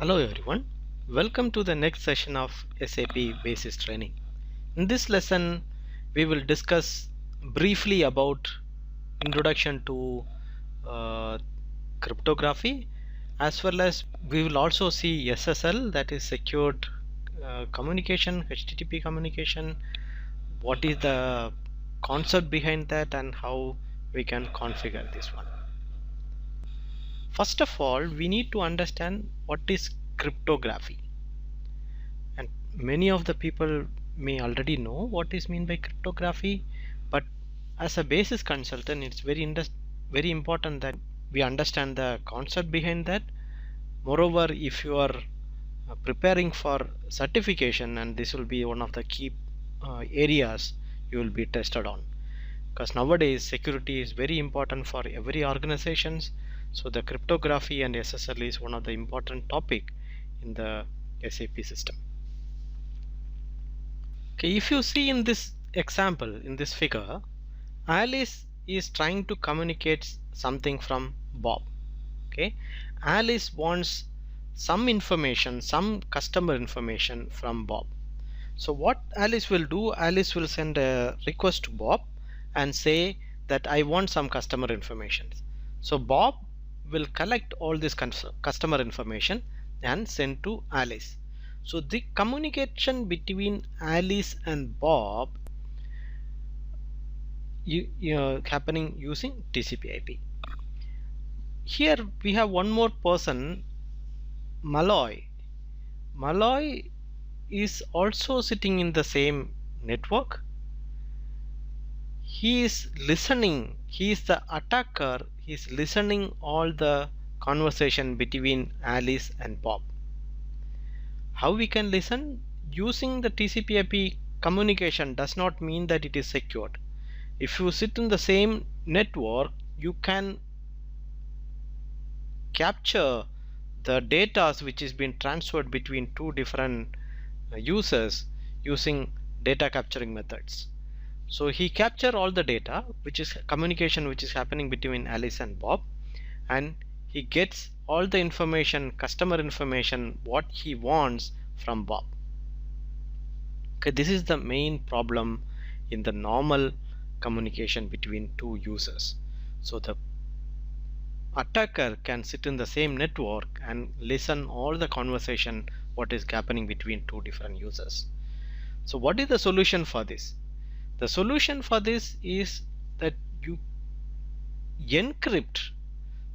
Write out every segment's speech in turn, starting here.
Hello everyone, welcome to the next session of SAP Basis Training. In this lesson, we will discuss briefly about introduction to uh, cryptography, as well as we will also see SSL, that is secured communication, HTTP communication, what is the concept behind that and how we can configure this one. First of all, we need to understand what is cryptography. And many of the people may already know what is mean by cryptography, but as a basis consultant it's very important that we understand the concept behind that. Moreover, if you are preparing for certification, and this will be one of the key areas you will be tested on, because nowadays security is very important for every organizations. So the cryptography and SSL is one of the important topic in the SAP system. Okay, if you see in this example, in this figure, Alice is trying to communicate something from Bob. Okay, Alice wants some information, some customer information from Bob. So what Alice will do, Alice will send a request to Bob and say that I want some customer information. So Bob will collect all this customer information and send to Alice. So the communication between Alice and Bob happening using TCP/IP. Here we have one more person, Malloy. Malloy is also sitting in the same network. He is listening. He is the attacker. He is listening all the conversation between Alice and Bob. How we can listen? Using the TCP/IP communication does not mean that it is secured. If you sit in the same network, you can capture the data which is being transferred between two different users using data capturing methods. So he capture all the data, which is communication which is happening between Alice and Bob, and he gets all the information, customer information, what he wants from Bob. Okay, this is the main problem in the normal communication between two users. So the attacker can sit in the same network and listen all the conversation what is happening between two different users. So what is the solution for this? The solution for this is that you encrypt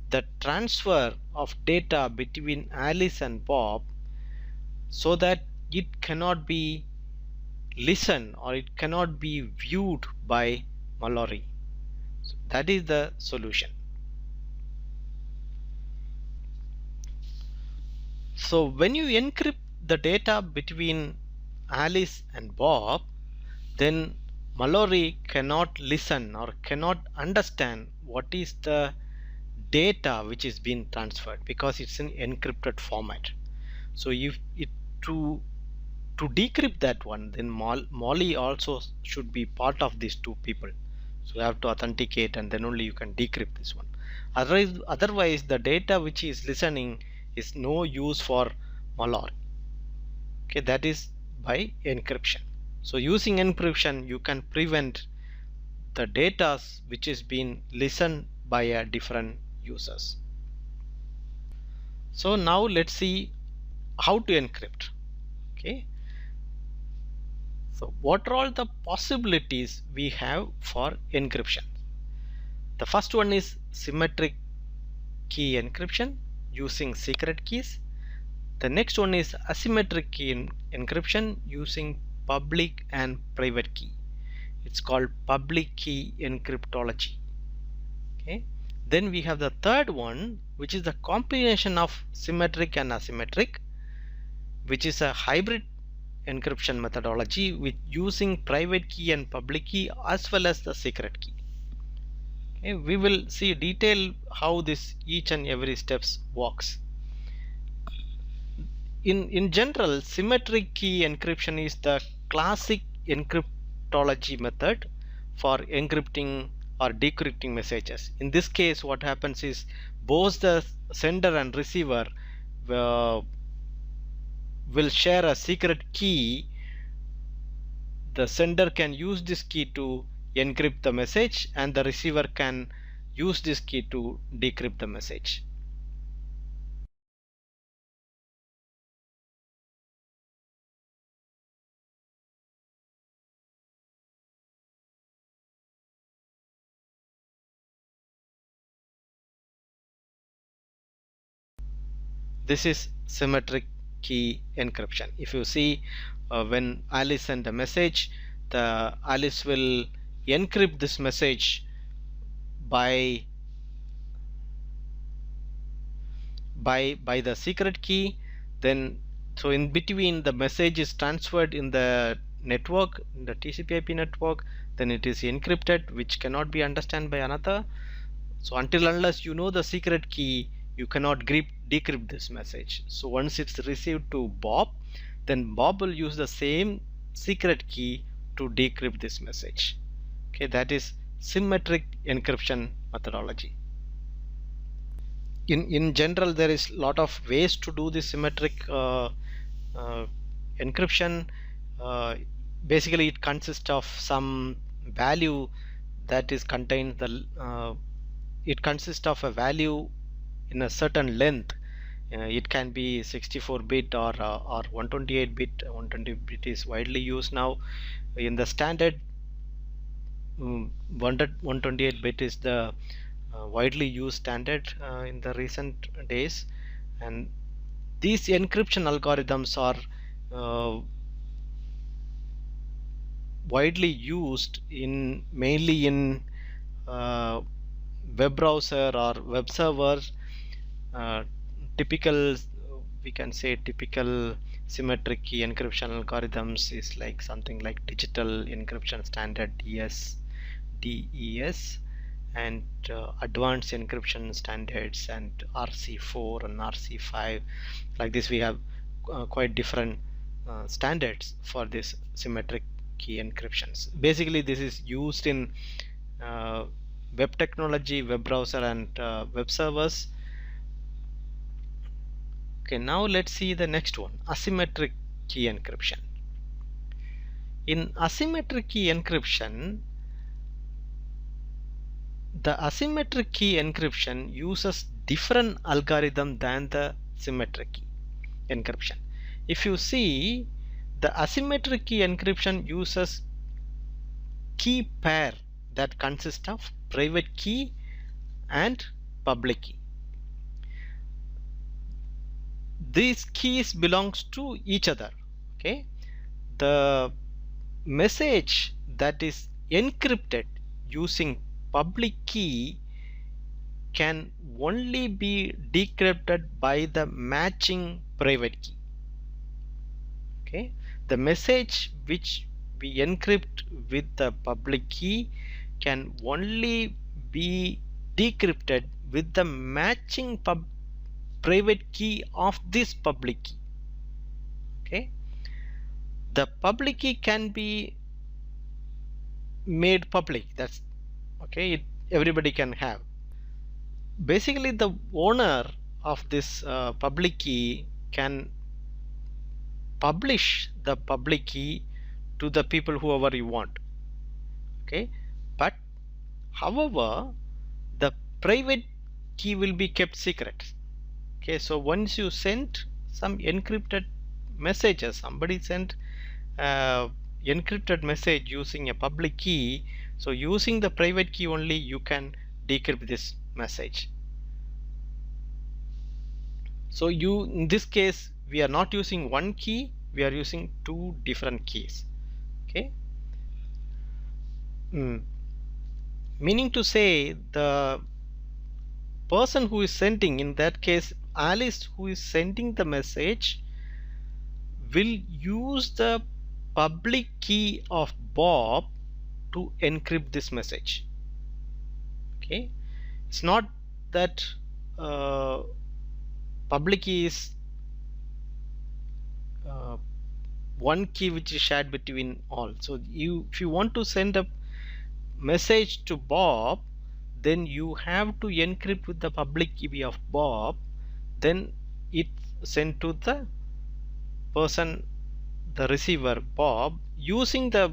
the transfer of data between Alice and Bob so that it cannot be listened or it cannot be viewed by Mallory. So that is the solution. So when you encrypt the data between Alice and Bob, then Mallory cannot listen or cannot understand what is the data which is being transferred, because it's in encrypted format. So if it to decrypt that one, then Molly also should be part of these two people. So you have to authenticate and then only you can decrypt this one. Otherwise the data which is listening is no use for Mallory. Okay, that is by encryption. So using encryption you can prevent the data which is being listened by a different users. So now let's see how to encrypt. Okay, so what are all the possibilities we have for encryption? The first one is symmetric key encryption using secret keys. The next one is asymmetric key encryption using public and private key. It's called public key encryptology. Okay. Then we have the third one, which is the combination of symmetric and asymmetric, which is a hybrid encryption methodology with using private key and public key as well as the secret key. Okay, we will see detail how this each and every steps works. In general, symmetric key encryption is the classic encryptology method for encrypting or decrypting messages. In this case, what happens is both the sender and receiver will share a secret key, the sender can use this key to encrypt the message, and the receiver can use this key to decrypt the message. This is symmetric key encryption. If you see, when Alice sent a message, the Alice will encrypt this message by the secret key. Then so in between, the message is transferred in the network, in the TCP/IP network, then it is encrypted, which cannot be understood by another. So until unless you know the secret key, you cannot decrypt this message. So once it's received to Bob, then Bob will use the same secret key to decrypt this message. Okay, that is symmetric encryption methodology. In general, there is a lot of ways to do this symmetric uh, encryption. Basically, it consists of some value that is contained it consists of a value in a certain length. It can be 64-bit or 128-bit. 120-bit is widely used now. In the standard, 128-bit is the widely used standard in the recent days, and these encryption algorithms are widely used mainly in web browser or web server. uh, Typical, we can say, typical symmetric key encryption algorithms is like something like digital encryption standard DES, and advanced encryption standards, and RC4 and RC5. Like this, we have quite different standards for this symmetric key encryptions. Basically, this is used in uh, web technology, web browser, and web servers. Okay, now let's see the next one, asymmetric key encryption. In asymmetric key encryption, the asymmetric key encryption uses different algorithm than the symmetric key encryption. If you see, the asymmetric key encryption uses key pair that consists of private key and public key. These keys belongs to each other. Okay, the message that is encrypted using public key can only be decrypted by the matching private key. Okay, the message which we encrypt with the public key can only be decrypted with the matching private key of this public key. Okay, the public key can be made public. That's okay. Everybody can have. Basically, the owner of this public key can publish the public key to the people whoever you want. Okay, but however, the private key will be kept secret. Okay, so once you send some encrypted messages, somebody sent encrypted message using a public key, so using the private key only you can decrypt this message. So in this case, we are not using one key, we are using two different keys. Okay, meaning to say, the person who is sending, in that case Alice, who is sending the message, will use the public key of Bob to encrypt this message. Okay, it's not that public key is one key which is shared between all. So if you want to send a message to Bob, then you have to encrypt with the public key of Bob, then it's sent to the person, the receiver Bob, using the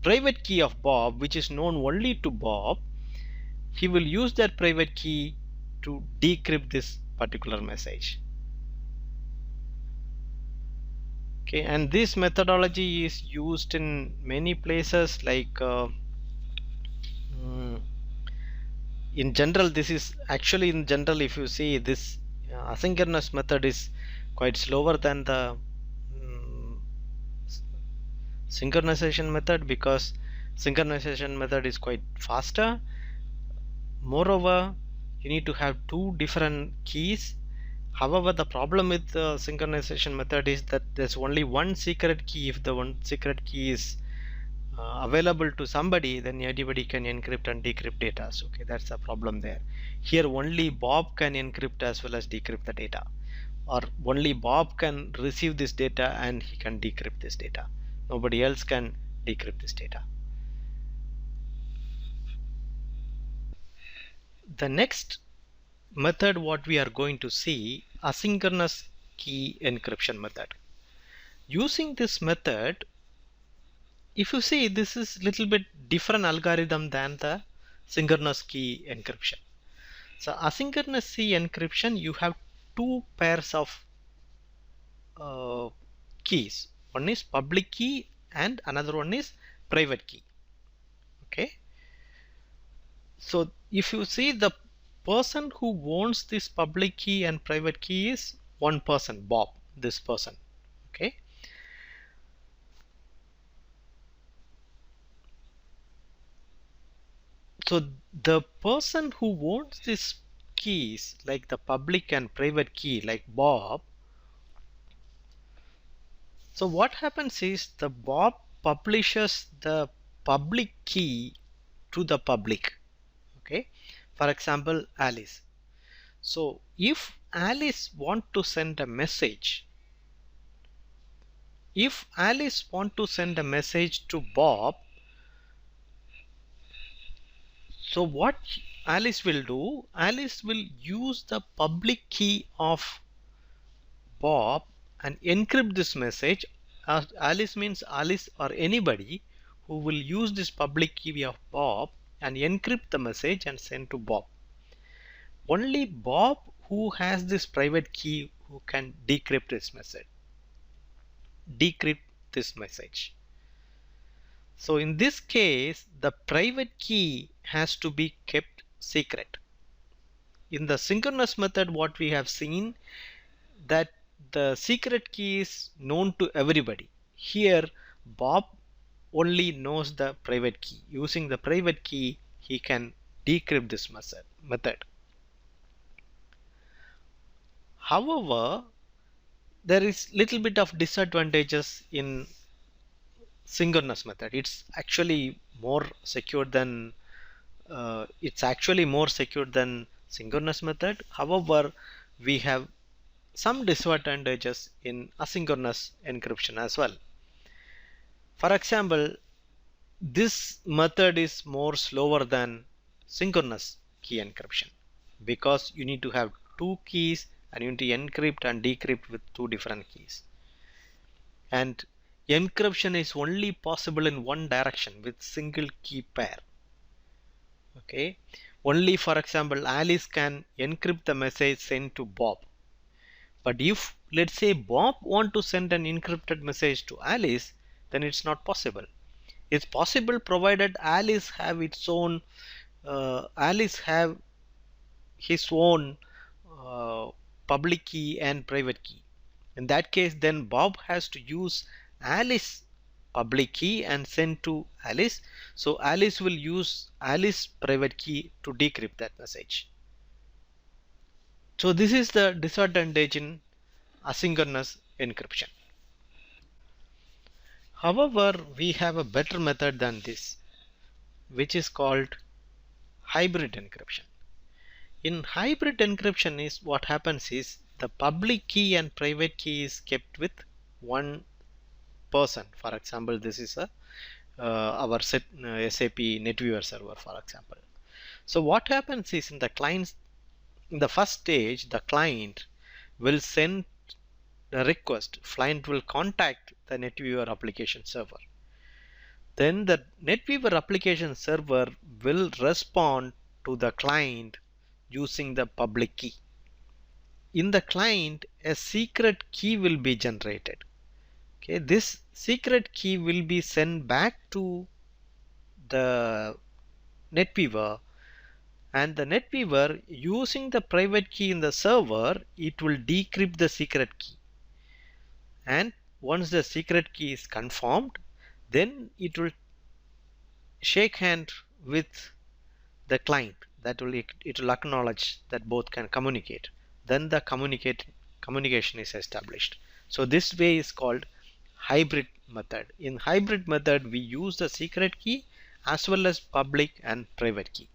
private key of Bob, which is known only to Bob, he will use that private key to decrypt this particular message. Okay, and this methodology is used in many places, like in general. This is actually, in general, if you see this asynchronous method is quite slower than the synchronization method, because synchronization method is quite faster. Moreover, you need to have two different keys. However, the problem with the synchronization method is that there's only one secret key. If the one secret key is available to somebody, then anybody can encrypt and decrypt data. So, okay, that's the problem there. Here only Bob can encrypt as well as decrypt the data, or only Bob can receive this data and he can decrypt this data. Nobody else can decrypt this data. The next method what we are going to see, asynchronous key encryption method. Using this method, if you see, this is little bit different algorithm than the synchronous key encryption. So asynchronous key encryption, you have two pairs of keys. One is public key and another one is private key. Okay, so if you see, the person who owns this public key and private key is one person, Bob, this person. Okay, so the person who owns these keys, like the public and private key, like Bob, so what happens is the Bob publishes the public key to the public. Okay, for example, Alice. So if Alice want to send a message, if Alice want to send a message to Bob, so what Alice will do, Alice will use the public key of Bob and encrypt this message. Alice means Alice or anybody who will use this public key of Bob and encrypt the message and send to Bob. Only Bob, who has this private key, who can decrypt this message. So in this case, the private key has to be kept secret. In the synchronous method, what we have seen, that the secret key is known to everybody. Here Bob only knows the private key. Using the private key, he can decrypt this method. However, there is little bit of disadvantages in synchronous method. It's actually more secure than synchronous method. However, we have some disadvantages in asynchronous encryption as well. For example, this method is more slower than synchronous key encryption, because you need to have two keys and you need to encrypt and decrypt with two different keys. And encryption is only possible in one direction with single key pair. Okay, only, for example, Alice can encrypt the message sent to Bob. But if, let's say, Bob want to send an encrypted message to Alice, then it's not possible. It's possible provided Alice have his own public key and private key. In that case, then Bob has to use Alice public key and send to Alice. So Alice will use Alice private key to decrypt that message. So this is the disadvantage in asynchronous encryption. However, we have a better method than this, which is called hybrid encryption. In hybrid encryption, is what happens is the public key and private key is kept with one person. For example, this is our SAP NetWeaver server, for example. So what happens is, in the first stage, the client will send a request, client will contact the NetWeaver application server. Then the NetWeaver application server will respond to the client using the public key. In the client, a secret key will be generated. Okay, this secret key will be sent back to the NetWeaver, and the NetWeaver, using the private key in the server, it will decrypt the secret key. And once the secret key is confirmed, then it will shake hand with the client. That will it will acknowledge that both can communicate. Then the communication is established. So this way is called hybrid method. In hybrid method, we use the secret key as well as public and private key.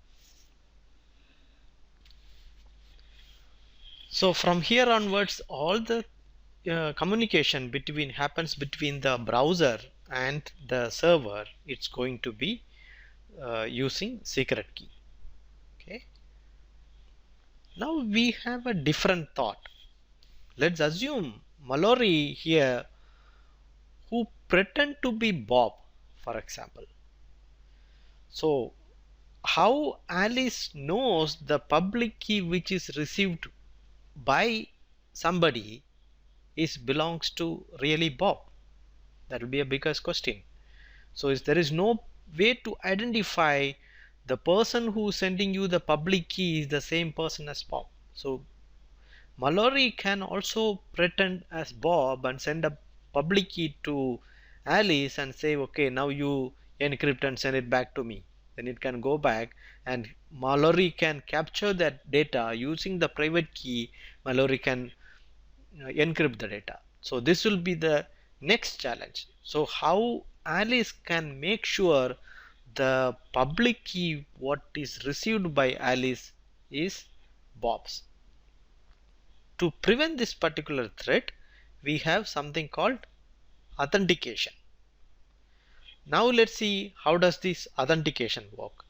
So from here onwards, all the communication happens between the browser and the server. It's going to be using secret key. Okay. Now we have a different thought. Let's assume Mallory here, who pretend to be Bob, for example. So how Alice knows the public key which is received by somebody belongs to really Bob? That will be a biggest question. So there is no way to identify the person who is sending you the public key is the same person as Bob. So Mallory can also pretend as Bob and send a public key to Alice and say, okay, now you encrypt and send it back to me. Then it can go back, and Mallory can capture that data using the private key. Mallory can encrypt the data. So this will be the next challenge. So how Alice can make sure the public key what is received by Alice is Bob's. To prevent this particular threat, we have something called authentication. Now let's see how does this authentication work.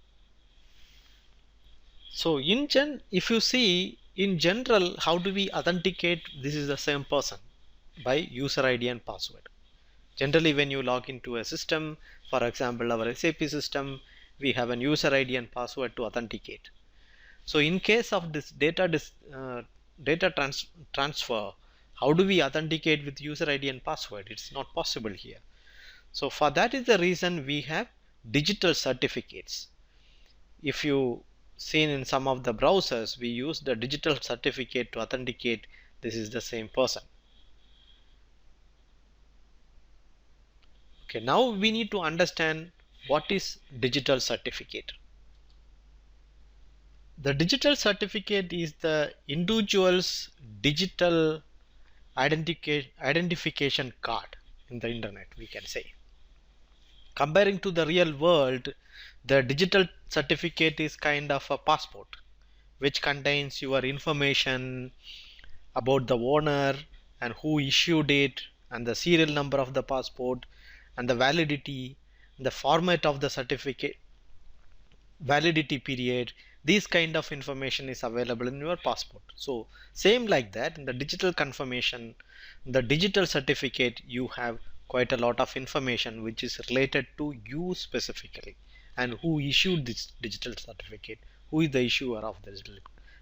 So if you see in general, how do we authenticate this is the same person? By user ID and password. Generally, when you log into a system, for example our SAP system, we have an user ID and password to authenticate. So in case of this data transfer, how do we authenticate with user ID and password? It's not possible here. So for that is the reason we have digital certificates. If you seen in some of the browsers, we use the digital certificate to authenticate this is the same person. Okay, now we need to understand what is digital certificate. The digital certificate is the individual's digital identification card in the internet, we can say. Comparing to the real world, the digital certificate is kind of a passport which contains your information about the owner and who issued it, and the serial number of the passport, and the validity, the format of the certificate, validity period. This kind of information is available in your passport. So same like that, in the digital confirmation, the digital certificate, you have quite a lot of information which is related to you specifically, and who issued this digital certificate, who is the issuer of the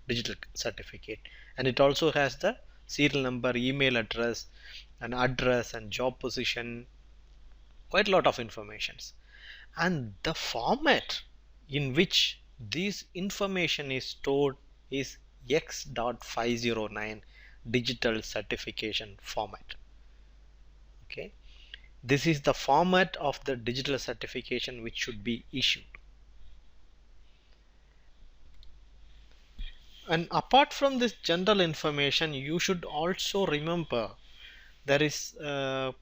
digital certificate. And it also has the serial number, email address, and job position, quite a lot of informations. And the format in which this information is stored is X.509 digital certification format. Okay, this is the format of the digital certification which should be issued. And apart from this general information, you should also remember there is a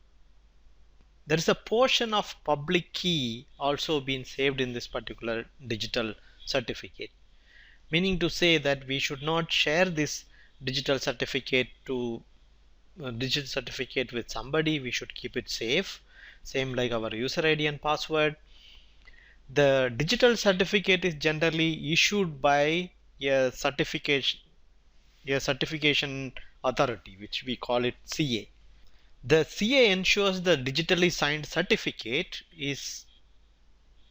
portion of public key also being saved in this particular digital certificate, meaning to say that we should not share this digital certificate with somebody. We should keep it safe, same like our user ID and password. The digital certificate is generally issued by a certification authority, which we call it CA. The CA ensures the digitally signed certificate is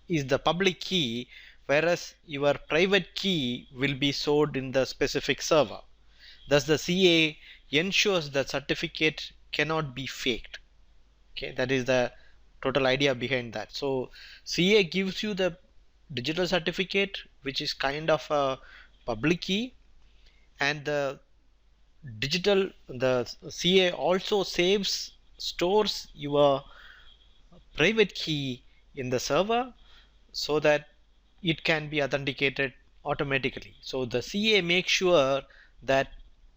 the public key, whereas your private key will be stored in the specific server. Thus, the CA ensures the certificate cannot be faked. Okay, that is the total idea behind that. So, CA gives you the digital certificate, which is kind of a public key, and the CA also stores your private key in the server so that it can be authenticated automatically. So the CA makes sure that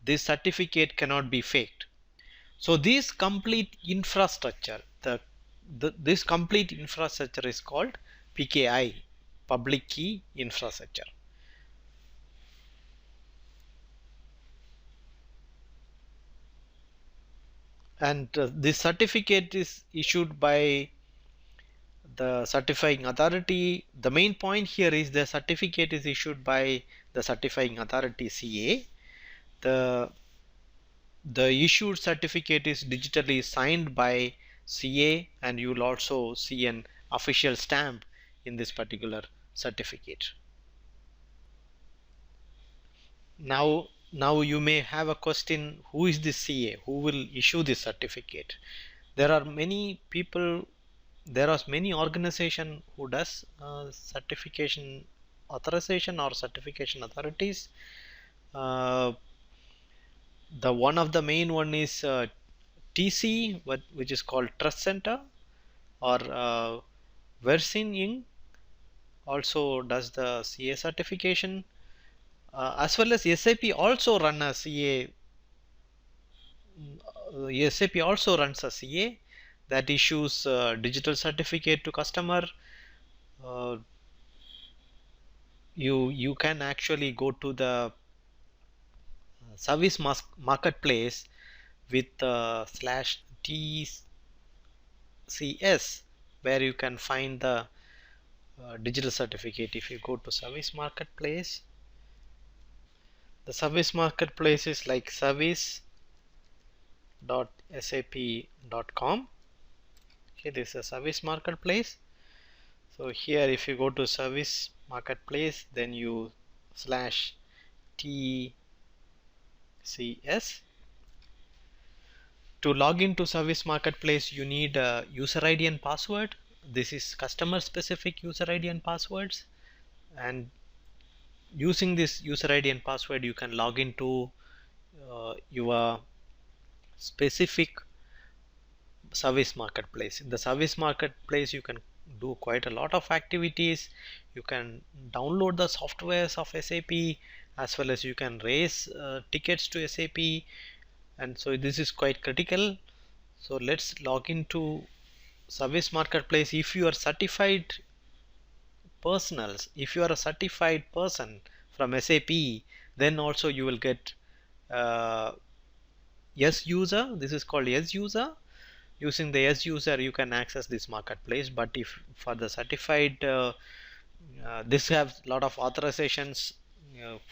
this certificate cannot be faked. So this complete infrastructure, this complete infrastructure is called PKI, public key infrastructure. And this certificate is issued by the certifying authority. The main point here is the certificate is issued by the certifying authority CA. The issued certificate is digitally signed by CA, and you will also see an official stamp in this particular certificate. Now you may have a question, who is this CA? Who will issue this certificate? There are many people, there are many organization who does certification authorization or certification authorities. The one of the main one is TC, which is called Trust Center, or Versin Inc. also does the CA certification, as well as SAP also run a CA. SAP also runs a CA that issues digital certificate to customer. Uh, you can actually go to the service marketplace with slash TCS, where you can find the digital certificate. If you go to service marketplace, the service marketplace is like service.sap.com. Okay, this is a service marketplace. So here, if you go to service marketplace, then you slash TCS. To log into service marketplace, you need a user ID and password. This is customer specific user ID and passwords, and using this user ID and password you can log into your specific service marketplace. In the service marketplace you can do quite a lot of activities. You can download the softwares of SAP, as well as you can raise tickets to SAP, and so this is quite critical. So let's log into service marketplace. If you are certified personals, if you are a certified person from SAP, then also you will get yes user. This is called yes user. Using the yes user you can access this marketplace, but if for the certified this have lot of authorizations.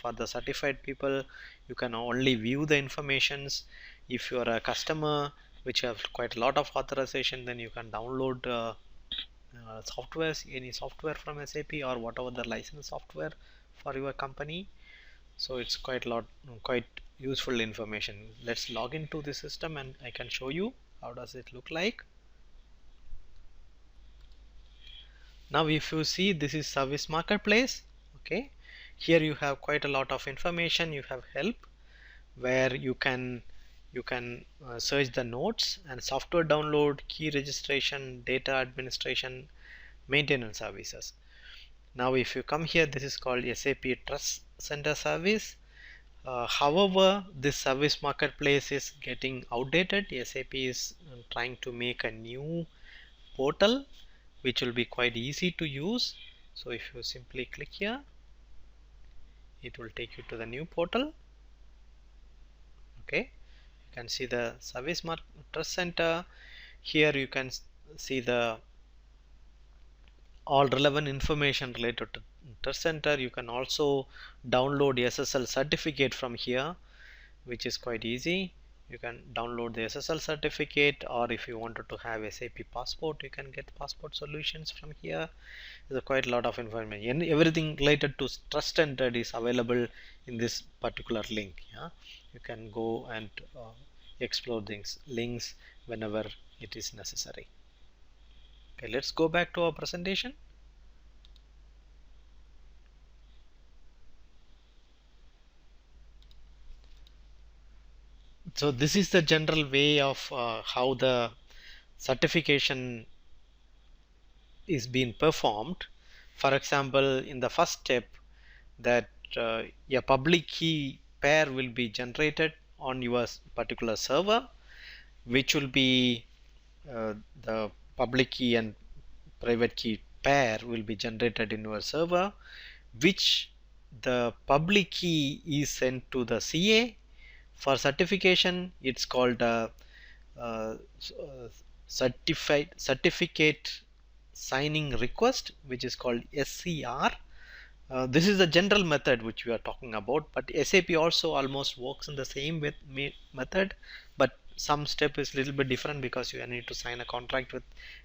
For the certified people you can only view the informations. If you are a customer which have quite a lot of authorization, then you can download softwares, any software from SAP or whatever the license software for your company. So it's quite useful information. Let's log into the system and I can show you how does it look like. Now if you see, this is service marketplace. Okay, here you have quite a lot of information. You have help, where you can search the notes and software download, key registration, data administration, maintenance services. Now if you come here, this is called SAP Trust Center service. However, this service marketplace is getting outdated. SAP is trying to make a new portal which will be quite easy to use. So if you simply click here, it will take you to the new portal. Okay, you can see the service trust center. Here you can see the all relevant information related to trust center. You can also download SSL certificate from here, which is quite easy. You can download the SSL certificate, or if you wanted to have SAP passport, you can get passport solutions from here. There's quite a lot of information. Everything related to trust is available in this particular link. Yeah, you can go and explore things links whenever it is necessary. Okay, let's go back to our presentation. So this is the general way of how the certification is being performed. For example, in the first step, that a public key pair will be generated on your particular server, which will be the public key and private key pair will be generated in your server, which the public key is sent to the CA for certification. It's called uh, certificate signing request, which is called SCR. This is the general method which we are talking about, but SAP also almost works in the same method, but some step is little bit different because you need to sign a contract with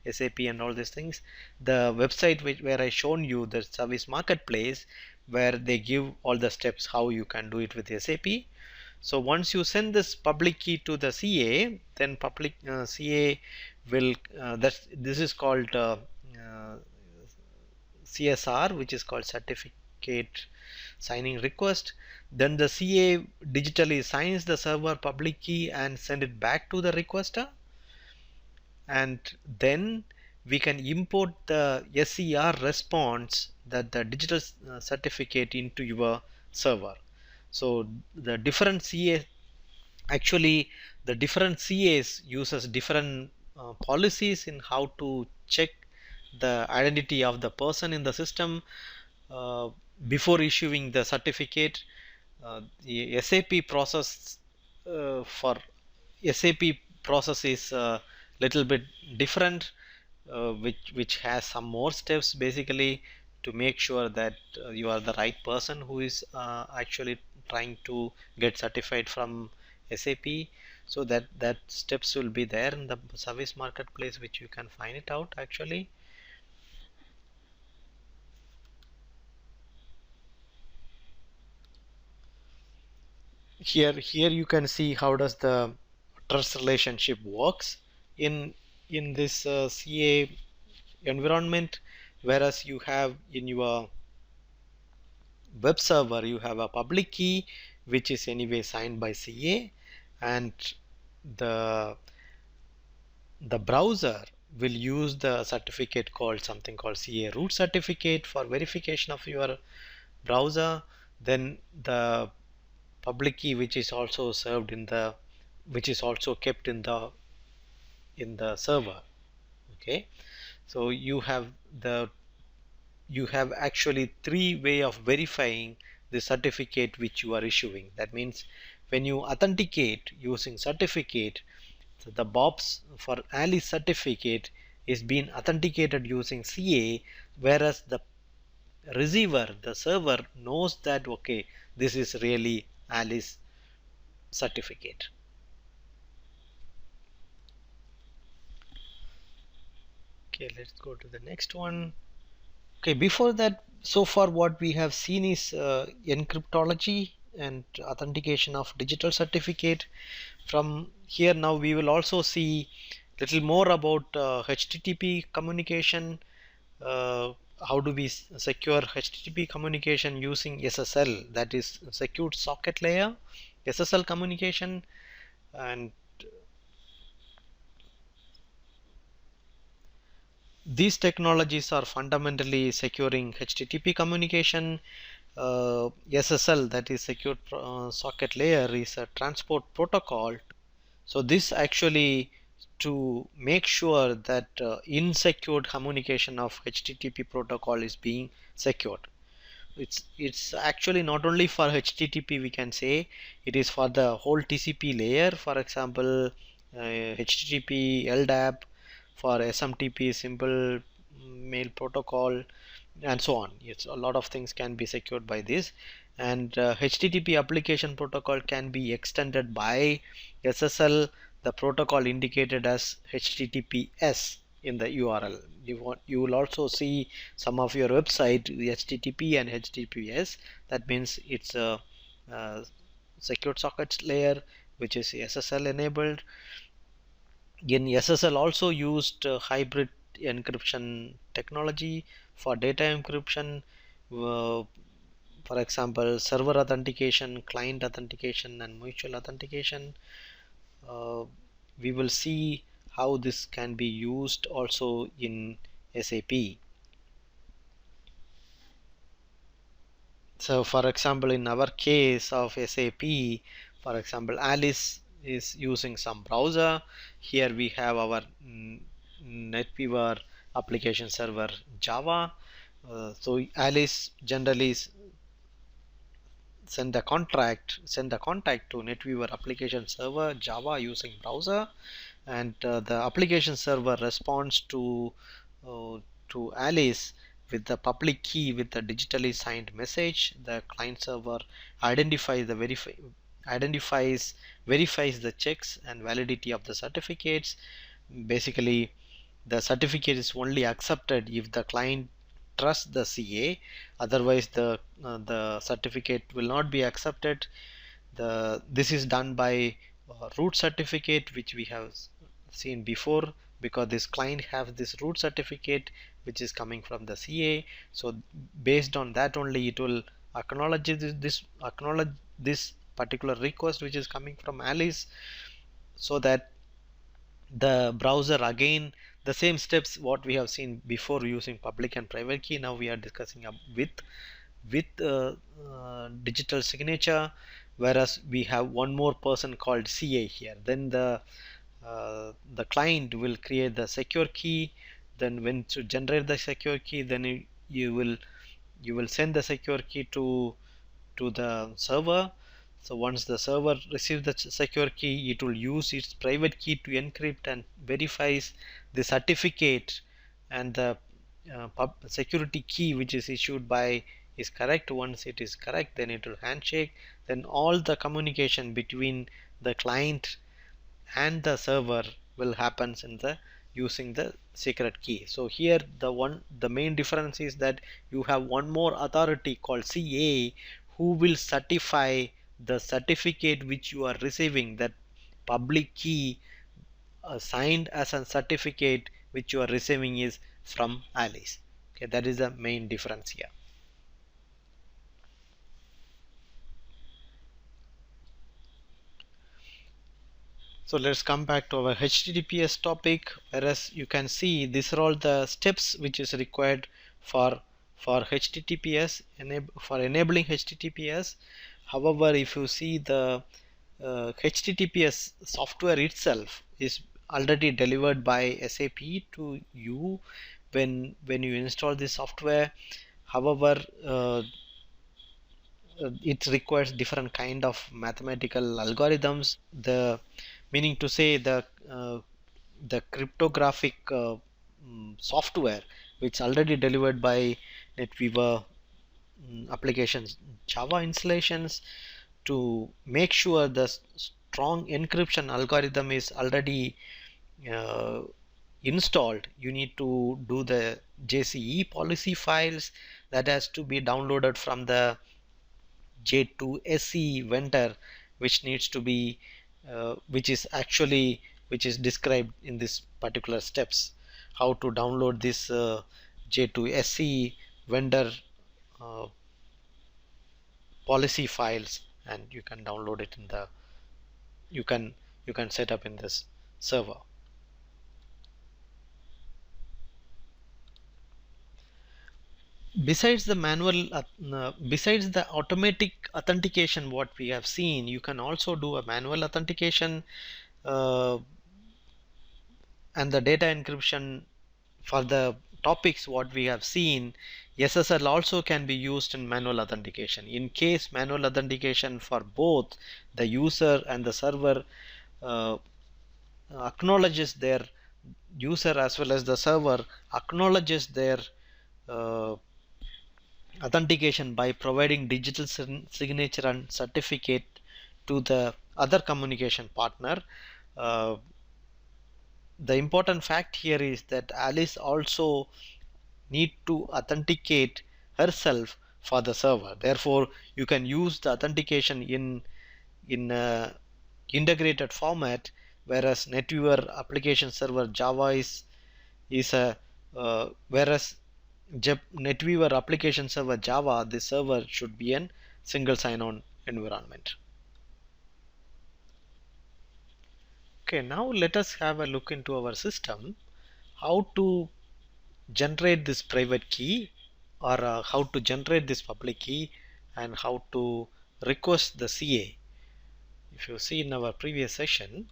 SAP and all these things. The website where I shown you the service marketplace, where they give all the steps how you can do it with SAP. So once you send this public key to the CA, then public CA will this is called CSR, which is called certificate signing request. Then the CA digitally signs the server public key and send it back to the requester, and then we can import the SCR response, that the digital certificate, into your server. So the different CA, actually the different CAs uses different policies in how to check the identity of the person in the system uh, before issuing the certificate. The SAP process for SAP process is a little bit different, which has some more steps basically to make sure that you are the right person who is actually trying to get certified from SAP. So that steps will be there in the service marketplace, which you can find it out actually. Here you can see how does the trust relationship works in this CA environment. Whereas you have in your web server, you have a public key which is anyway signed by CA, and the the browser will use the certificate called something called CA root certificate for verification of your browser. Then the public key, which is also served in the which is also kept in the server. Okay, so you have actually three way of verifying the certificate which you are issuing. That means when you authenticate using certificate, so the Bob's for Alice certificate is being authenticated using CA, whereas the receiver, the server, knows that okay, this is really Alice certificate. Okay, let's go to the next one. Okay, before that, so far what we have seen is encryptology and authentication of digital certificate. From here now we will also see little more about HTTP communication. How do we secure HTTP communication using SSL, that is secured socket layer SSL communication. And these technologies are fundamentally securing HTTP communication. SSL, that is secure socket layer, is a transport protocol. So this actually to make sure that insecure communication of HTTP protocol is being secured. It's actually not only for HTTP, we can say it is for the whole TCP layer. For example, HTTP, LDAP, for SMTP, simple mail protocol, and so on. It's a lot of things can be secured by this. and HTTP application protocol can be extended by SSL, the protocol indicated as HTTPS in the URL. You will also see some of your website the HTTP and HTTPS. That means it's a, secure sockets layer which is SSL enabled. In SSL also used hybrid encryption technology for data encryption. Uh, for example, server authentication, client authentication, and mutual authentication. Uh, we will see how this can be used also in SAP. So, for example, in our case of SAP, for example, Alice is using some browser. Here we have our NetWeaver application server Java. So Alice generally send a contact to NetWeaver application server Java using browser, and the application server responds uh, to Alice with the public key with the digitally signed message. The client server identifies the verifies the checks and validity of the certificates. Basically, the certificate is only accepted if the client trusts the CA, otherwise the certificate will not be accepted. This is done by root certificate, which we have seen before, because this client has this root certificate which is coming from the CA. So based on that only it will acknowledge this particular request which is coming from Alice, so that the browser, again the same steps what we have seen before using public and private key, now we are discussing with digital signature, whereas we have one more person called CA here. Then the client will create the secure key. Then when to generate the secure key, then you will send the secure key to the server. So once the server receives the secure key, it will use its private key to encrypt and verifies the certificate, and the security key which is issued by is correct. Once it is correct, then it will handshake. Then all the communication between the client and the server will happens in the using the secret key. So here the main difference is that you have one more authority called CA who will certify the certificate which you are receiving, that public key signed as a certificate which you are receiving is from Alice. Okay, that is the main difference here. So let's come back to our HTTPS topic, whereas you can see these are all the steps which is required for HTTPS, for enabling HTTPS. However, if you see the HTTPS software itself is already delivered by SAP to you when you install this software. However, it requires different kind of mathematical algorithms, the meaning to say the cryptographic software which already delivered by NetWeaver applications Java installations. To make sure the strong encryption algorithm is already uh, installed, you need to do the JCE policy files that has to be downloaded from the J2SE vendor, which needs to be which is described in this particular steps, how to download this J2SE vendor uh, policy files, and you can download it in the you can set up in this server. Besides the besides the automatic authentication what we have seen, you can also do a manual authentication, uh, and the data encryption. For the topics what we have seen, SSL also can be used in manual authentication. In case manual authentication for both the user and the server uh, acknowledges their user as well as the server acknowledges their uh, authentication by providing digital signature and certificate to the other communication partner. Uh, the important fact here is that Alice also need to authenticate herself for the server. Therefore, you can use the authentication in a integrated format, whereas NetWeaver application server Java is a whereas NetWeaver application server Java, the server should be a single sign-on environment. Okay, now let us have a look into our system, how to generate this private key, or how to generate this public key, and how to request the CA. If you see in our previous session,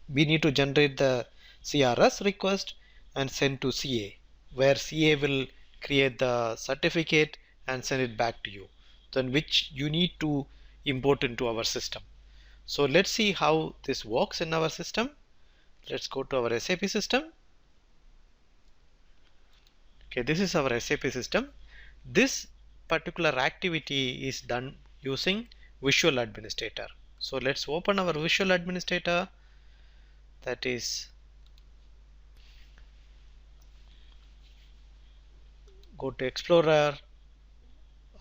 we need to generate the CRS request and send to CA, where CA will create the certificate and send it back to you, then which you need to import into our system. So let's see how this works in our system. Let's go to our SAP system. Okay, this is our SAP system. This particular activity is done using Visual Administrator. So let's open our Visual Administrator. That is, go to Explorer,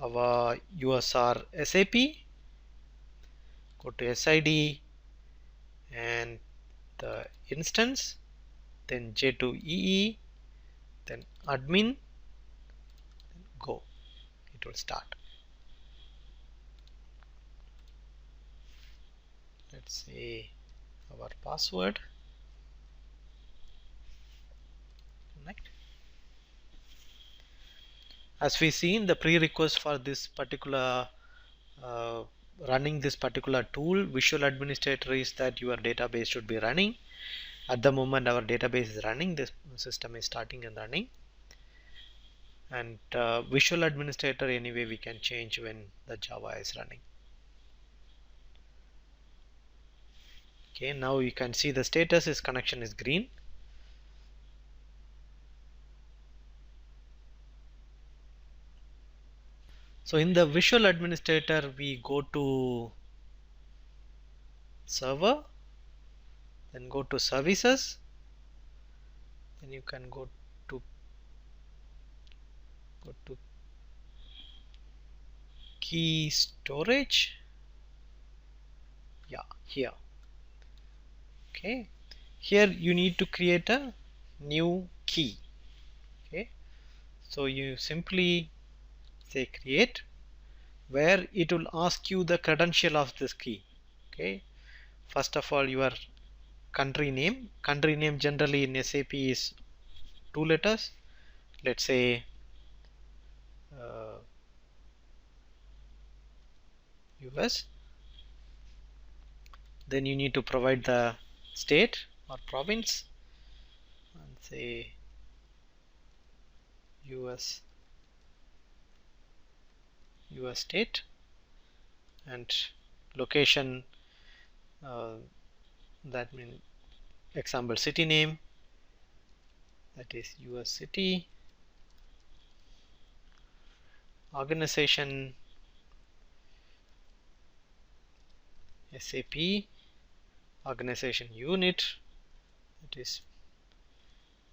our USR SAP, go to SID and the instance, then J2EE, then admin, go. It will start. Let's say our password. Connect. As we see in the prerequisite for this particular running this particular tool, Visual Administrator, is that your database should be running. At the moment our database is running, this system is starting and running. And Visual Administrator anyway we can change when the Java is running. Okay, now you can see the status is connection is green. So in the Visual Administrator we go to server, then go to services, then you can go to key storage. Yeah, here. Okay, here you need to create a new key. Okay, so you simply say create, where it will ask you the credential of this key. Okay, first of all your country name. Country name generally in SAP is 2 letters. Let's say US. Then you need to provide the state or province and say US state, and location, that means example city name, that is US city. Organization SAP, organization unit, that is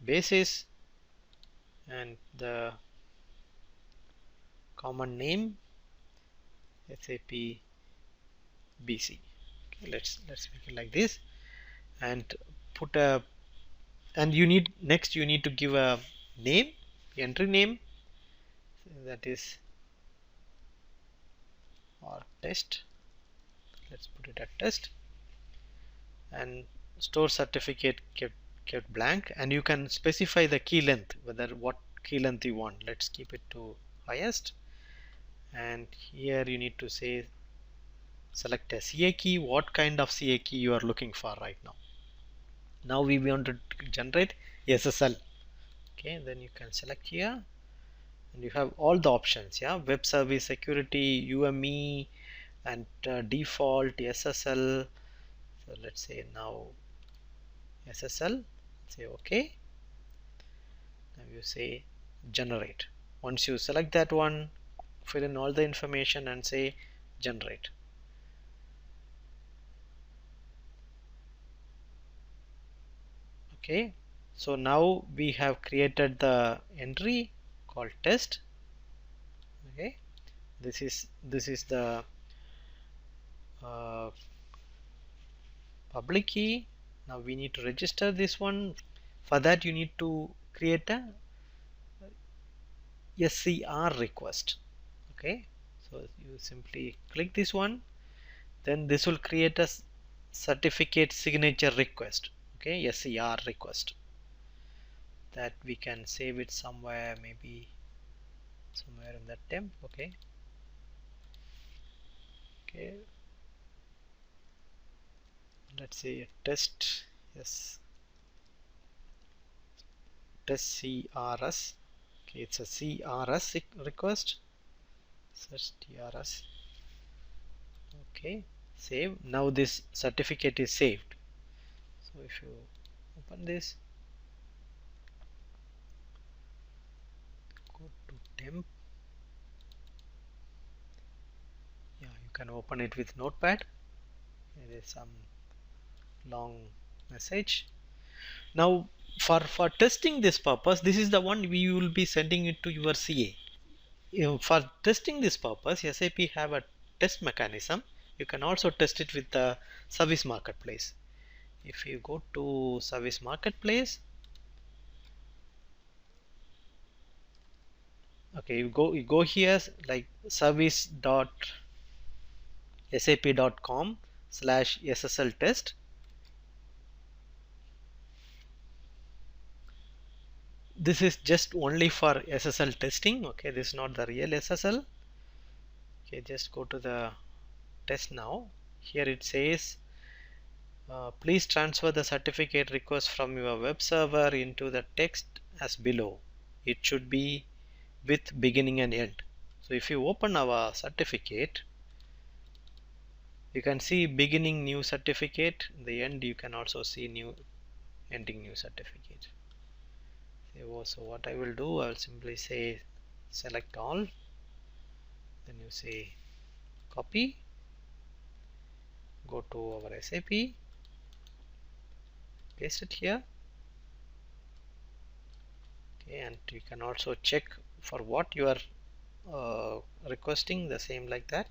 basis, and the common name SAP BC. Okay, let's make it like this, and put a, and you need, next you need to give a name, entry name, that is or test. Let's put it at test, and store certificate kept blank, and you can specify the key length, whether what key length you want. Let's keep it to highest, and here you need to say select a CA key, what kind of CA key you are looking for right now. Now we want to generate SSL. Okay, then you can select here, and you have all the options. Yeah, web service security, UME, and default SSL. So let's say now SSL, say OK. Now you say generate. Once you select that one, fill in all the information and say generate. Okay, so now we have created the entry called test. Okay, this is the uh, public key. Now we need to register this one. For that you need to create a SCR request. Okay, so you simply click this one, then this will create a certificate signature request. Okay, SCR request, that we can save it somewhere, maybe somewhere in that temp. Okay, okay, let's say test, yes, test CRS. Okay, it's a CRS request, search TRS. Okay, save. Now this certificate is saved. So if you open this, go to temp. Yeah, you can open it with notepad. There is some long message. Now for testing this purpose, this is the one we will be sending it to your CA. For testing this purpose, SAP have a test mechanism. You can also test it with the service marketplace. If you go to service marketplace, okay, you go here like service.sap.com/SSL test. This is just only for SSL testing. Okay, this is not the real SSL. Okay, just go to the test now. Here it says please transfer the certificate request from your web server into the text as below. It should be with beginning and end. So if you open our certificate, you can see beginning new certificate. In the end, you can also see new ending new certificate. So what I will do, I will simply say select all, then you say copy, go to our SAP, paste it here. Okay, and you can also check for what you are requesting, the same like that.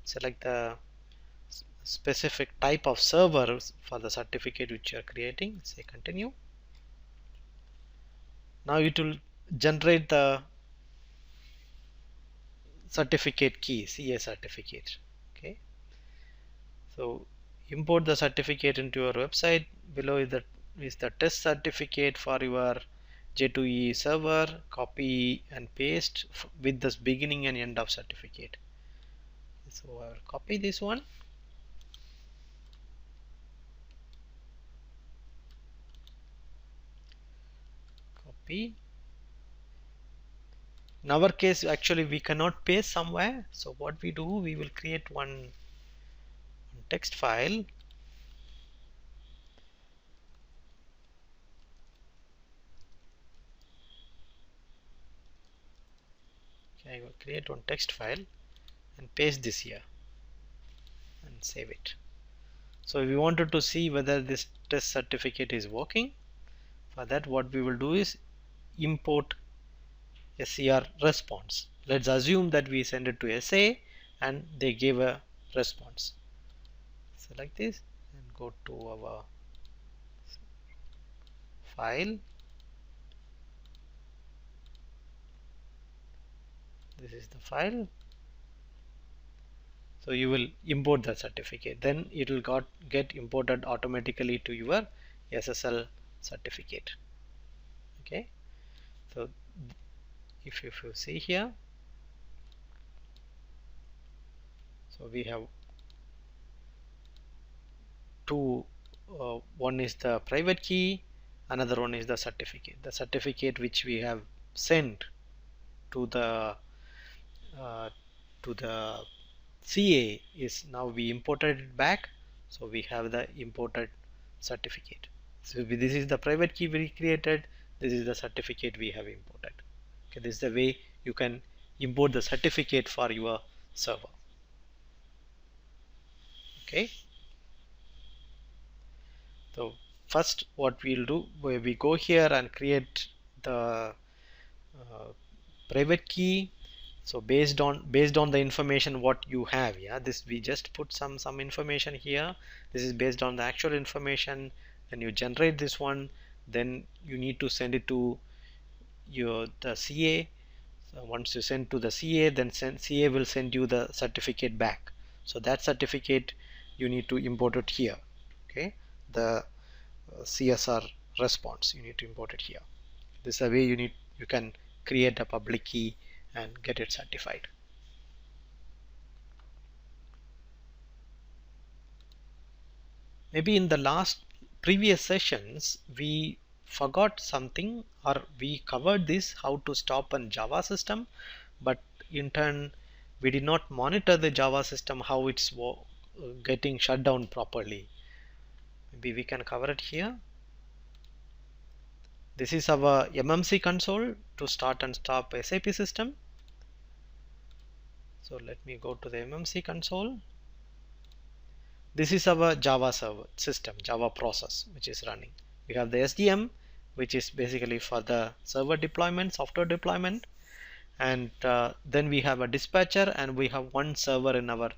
Select the specific type of server for the certificate which you are creating, say continue. Now it will generate the certificate key, CA certificate. Okay, so import the certificate into your website. Below is the test certificate for your J2E server. Copy and paste with this beginning and end of certificate. So I will copy this one, copy. In our case, actually we cannot paste somewhere, so what we do, we will create one text file. Okay, I will create one text file and paste this here and save it. So if we wanted to see whether this test certificate is working, for that what we will do is import SCR response. Let's assume that we send it to SA and they gave a response. Select this and go to our file. This is the file. So you will import the certificate, then it will get imported automatically to your SSL certificate. Okay, so if you see here, so we have two, one is the private key, another one is the certificate which we have sent to the uh, CA is now we imported it back, so we have the imported certificate. So this is the private key we created, this is the certificate we have imported. Okay, this is the way you can import the certificate for your server. Okay, so first what we'll do, we go here and create the private key. So based on the information what you have, yeah, this we just put some information here. This is based on the actual information. Then you generate this one, then you need to send it to the CA. So once you send to the CA, then CA will send you the certificate back. So that certificate you need to import it here. Okay, the CSR response you need to import it here. This is the way you can create a public key and get it certified. Maybe in the last previous sessions we forgot something, or we covered this how to stop a Java system, but in turn we did not monitor the Java system how it's getting shut down properly. Maybe we can cover it here. This is our MMC console to start and stop SAP system. So let me go to the MMC console. This is our Java server system, Java process which is running. We have the SDM, which is basically for the server deployment, software deployment, and then we have a dispatcher, and we have one server in our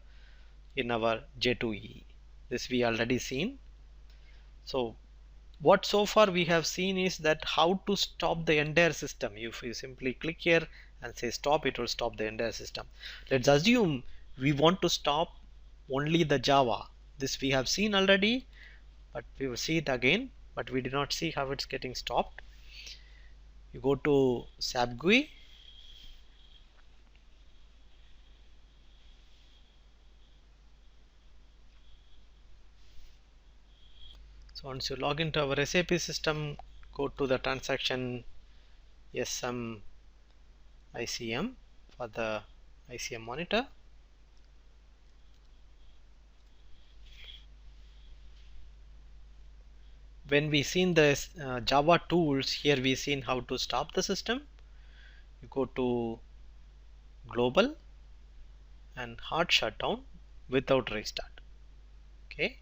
J2EE. This we already seen. So what so far we have seen is that how to stop the entire system. If you simply click here and say stop, it will stop the entire system. Let's assume we want to stop only the Java. This we have seen already, but we will see it again, but we did not see how it's getting stopped. You go to SAP GUI. So once you log into our SAP system, go to the transaction SM ICM for the ICM monitor. When we seen the Java tools, here we seen how to stop the system. You go to global and hard shutdown without restart. Okay,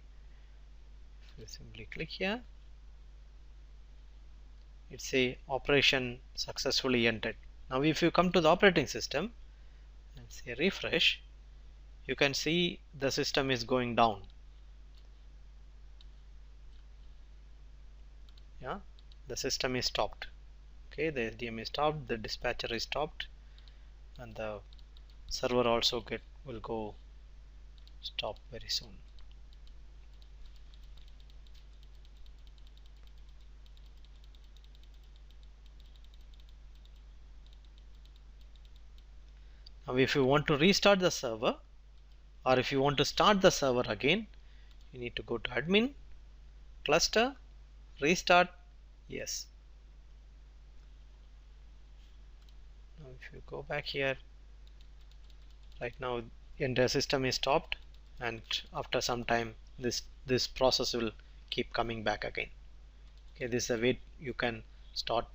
you simply click here. It's a operation successfully entered. Now if you come to the operating system and say refresh, you can see the system is going down. Yeah, the system is stopped. Okay, the SDM is stopped, the dispatcher is stopped, and the server also will go stop very soon. Now if you want to restart the server, or if you want to start the server again, you need to go to admin, cluster, restart, yes. Now if you go back here, right now the entire system is stopped, and after some time this process will keep coming back again. Okay, this is a way you can start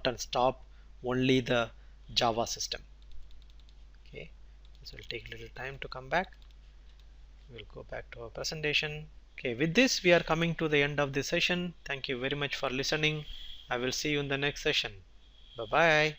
and stop only the Java system. Okay, this will take a little time to come back. We'll go back to our presentation. Okay, with this we are coming to the end of this session. Thank you very much for listening. I will see you in the next session. Bye bye.